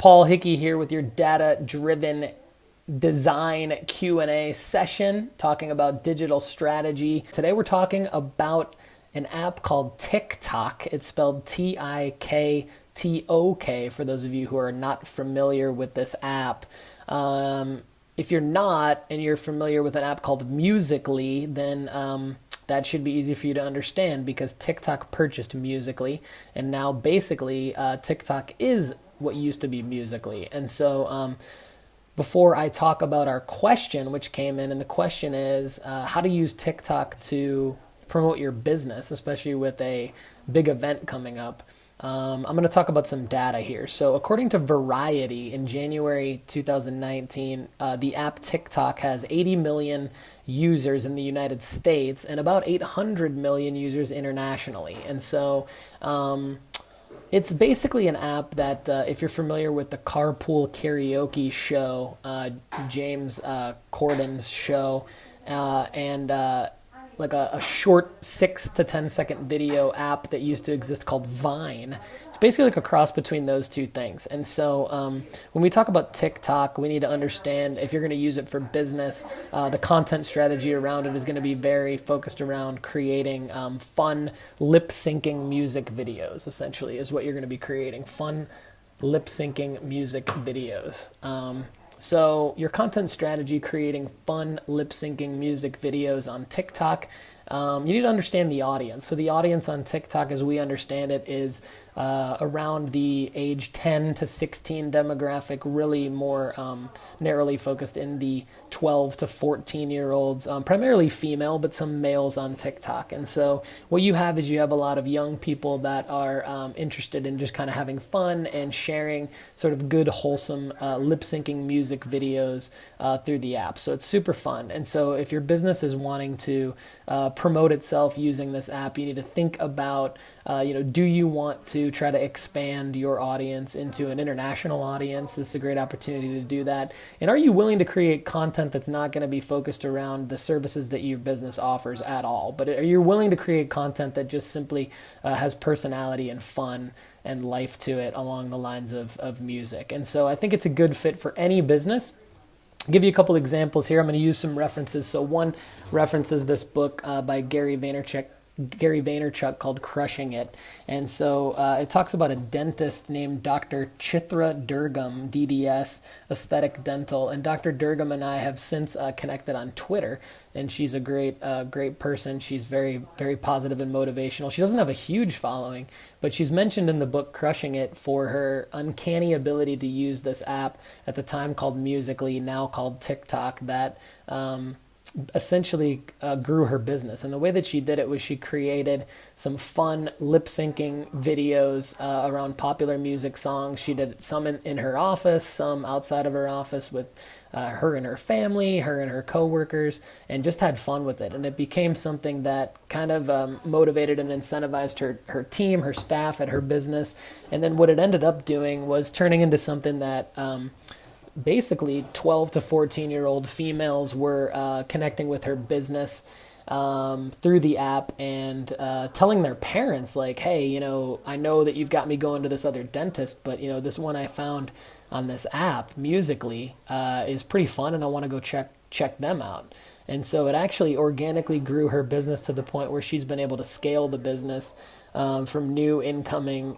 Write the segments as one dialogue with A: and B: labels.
A: Paul Hickey here with your data-driven design Q&A session talking about digital strategy. Today we're talking about an app called Tik-Tok. It's spelled Tiktok for those of you who are not familiar with this app. If you're not and you're familiar with an app called Musical.ly, then that should be easy for you to understand because TikTok purchased Musical.ly, and now basically TikTok is what used to be Musical.ly. And so before I talk about our question, which came in, and the question is how to use TikTok to promote your business, especially with a big event coming up. I'm going to talk about some data here. So according to Variety, in January 2019, the app TikTok has 80 million users in the United States and about 800 million users internationally. And so it's basically an app that, if you're familiar with the Carpool Karaoke show, James Corden's show, and like a short 6 to 10 second video app that used to exist called Vine. It's basically like a cross between those two things. And so when we talk about TikTok, we need to understand if you're going to use it for business, the content strategy around it is going to be very focused around creating fun lip-syncing music videos, essentially, is what you're going to be creating. Fun lip-syncing music videos. So your content strategy, creating fun lip-syncing music videos on TikTok, you need to understand the audience. So the audience on TikTok, as we understand it, is around the age 10 to 16 demographic, really more narrowly focused in the 12 to 14-year-olds, primarily female, but some males on TikTok. And so what you have is you have a lot of young people that are interested in just kind of having fun and sharing sort of good, wholesome lip-syncing music videos through the app. So it's super fun. And so if your business is wanting to promote itself using this app, you need to think about, do you want to try to expand your audience into an international audience? This is a great opportunity to do that. And are you willing to create content that's not going to be focused around the services that your business offers at all? But are you willing to create content that just simply has personality and fun and life to it along the lines of music? And so I think it's a good fit for any business. I'll give you a couple examples here. I'm going to use some references. So one reference is this book by Gary Vaynerchuk called Crushing It. And so it talks about a dentist named Dr. Chitra Durgam, DDS, Aesthetic Dental. And Dr. Durgam and I have since connected on Twitter. And she's a great person. She's very, very positive and motivational. She doesn't have a huge following, but she's mentioned in the book Crushing It for her uncanny ability to use this app at the time called Musical.ly, now called TikTok, that essentially grew her business. And the way that she did it was she created some fun lip-syncing videos around popular music songs. She did some in her office, some outside of her office with her and her family, her and her coworkers, and just had fun with it. And it became something that kind of motivated and incentivized her team, her staff at her business. And then what it ended up doing was turning into something that basically 12 to 14-year-old females were connecting with her business through the app and telling their parents, like, hey, I know that you've got me going to this other dentist, but, this one I found on this app, Musical.ly, is pretty fun, and I want to go check them out. And so it actually organically grew her business to the point where she's been able to scale the business from new incoming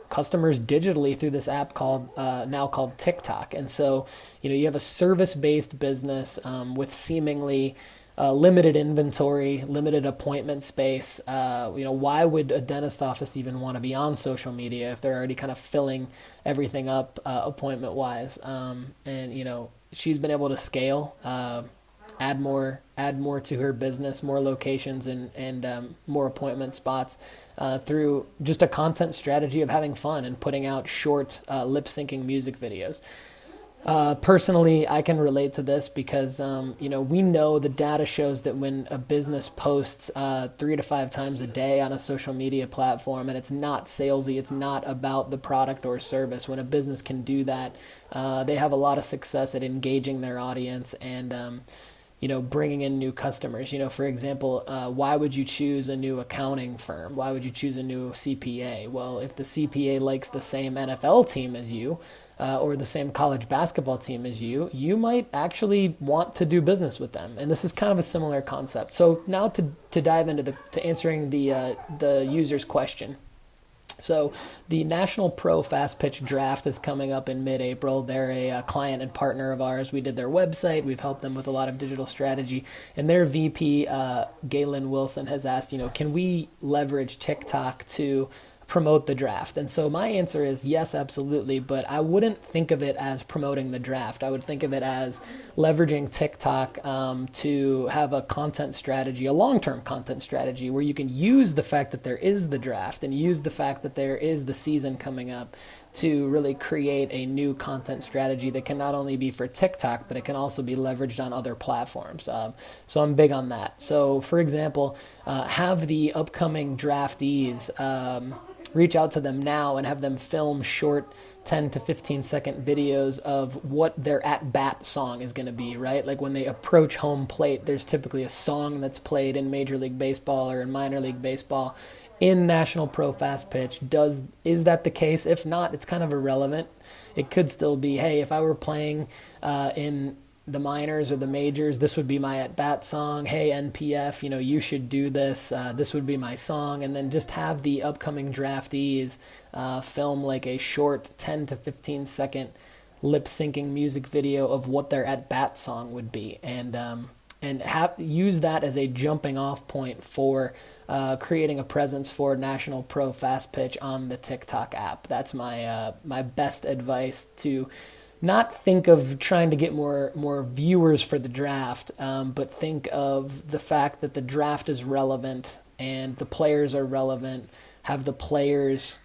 A: customers digitally through this app now called TikTok. And so, you have a service-based business with seemingly limited inventory, limited appointment space. Why would a dentist office even want to be on social media if they're already kind of filling everything up appointment-wise? And she's been able to scale, add more to her business, more locations and more appointment spots through just a content strategy of having fun and putting out short lip-syncing music videos. Personally, I can relate to this because, we know the data shows that when a business posts 3 to 5 times a day on a social media platform, and it's not salesy, it's not about the product or service, when a business can do that, they have a lot of success at engaging their audience and bringing in new customers. For example, why would you choose a new accounting firm? Why would you choose a new CPA? Well, if the CPA likes the same NFL team as you, or the same college basketball team as you might actually want to do business with them. And this is kind of a similar concept. So now to dive into to answering the user's question. So the National Pro Fast Pitch Draft is coming up in mid-April. They're a client and partner of ours. We did their website. We've helped them with a lot of digital strategy. And their VP, Galen Wilson, has asked, can we leverage TikTok to promote the draft? And so my answer is yes, absolutely, but I wouldn't think of it as promoting the draft. I would think of it as leveraging TikTok to have a content strategy, a long-term content strategy, where you can use the fact that there is the draft and use the fact that there is the season coming up to really create a new content strategy that can not only be for TikTok, but it can also be leveraged on other platforms. So I'm big on that. So for example, have the upcoming draftees reach out to them now and have them film short 10 to 15 second videos of what their at-bat song is going to be, right? Like when they approach home plate, there's typically a song that's played in Major League Baseball or in minor league baseball in National Pro Fast Pitch. Is that the case? If not, it's kind of irrelevant. It could still be, hey, if I were playing in the minors or the majors, this would be my at-bat song. Hey, NPF, you should do this. This would be my song. And then just have the upcoming draftees film like a short 10 to 15 second lip-syncing music video of what their at-bat song would be. And use that as a jumping off point for creating a presence for National Pro Fast Pitch on the TikTok app. That's my best advice, to not think of trying to get more viewers for the draft, but think of the fact that the draft is relevant and the players are relevant. Have the players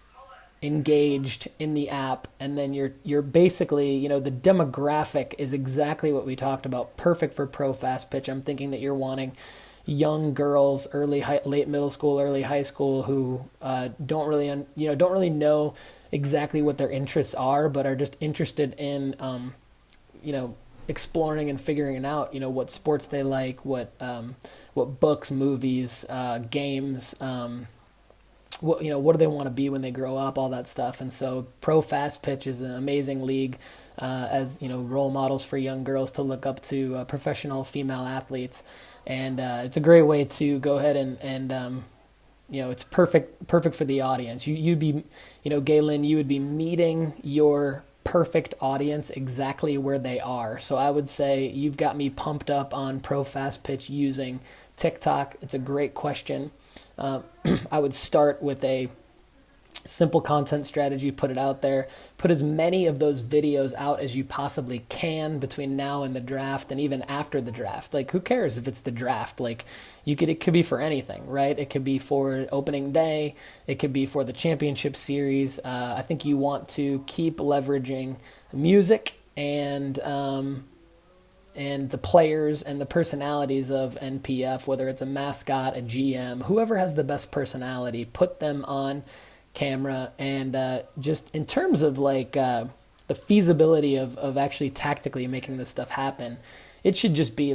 A: engaged in the app, and then you're basically, the demographic is exactly what we talked about. Perfect for Pro Fast Pitch. I'm thinking that you're wanting young girls, late middle school, early high school, who don't really know exactly what their interests are, but are just interested in exploring and figuring out what sports they like, what books, movies, games, what do they want to be when they grow up, all that stuff. And so Pro Fast Pitch is an amazing league as role models for young girls to look up to, professional female athletes, and it's a great way to go ahead and it's perfect for the audience. You'd be, Galen, you would be meeting your perfect audience exactly where they are. So I would say you've got me pumped up on Pro Fast Pitch using TikTok. It's a great question. I would start with a simple content strategy, put it out there, put as many of those videos out as you possibly can between now and the draft, and even after the draft. Like, who cares if it's the draft? Like, it could be for anything, right? It could be for opening day, it could be for the championship series. I think you want to keep leveraging music and the players and the personalities of NPF, whether it's a mascot, a GM, whoever has the best personality, put them on camera. And just in terms of the feasibility of actually tactically making this stuff happen, it should just be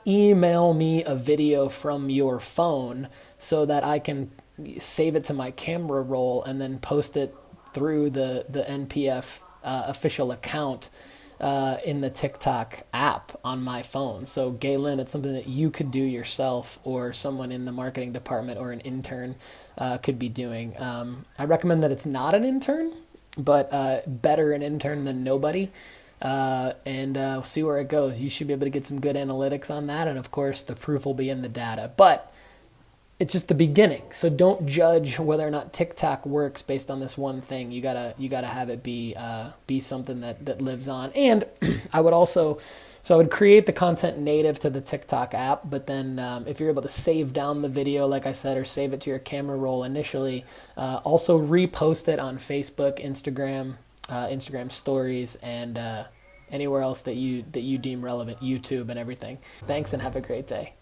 A: email me a video from your phone so that I can save it to my camera roll and then post it through the NPF official account in the TikTok app on my phone. So Galen, it's something that you could do yourself, or someone in the marketing department or an intern could be doing. I recommend that it's not an intern, but better an intern than nobody. And we'll see where it goes. You should be able to get some good analytics on that, and of course the proof will be in the data. But it's just the beginning, so don't judge whether or not TikTok works based on this one thing. You gotta have it be something that lives on. And I would create the content native to the TikTok app, but then if you're able to save down the video, like I said, or save it to your camera roll initially, also repost it on Facebook, Instagram stories, and anywhere else that you deem relevant, YouTube and everything. Thanks, and have a great day.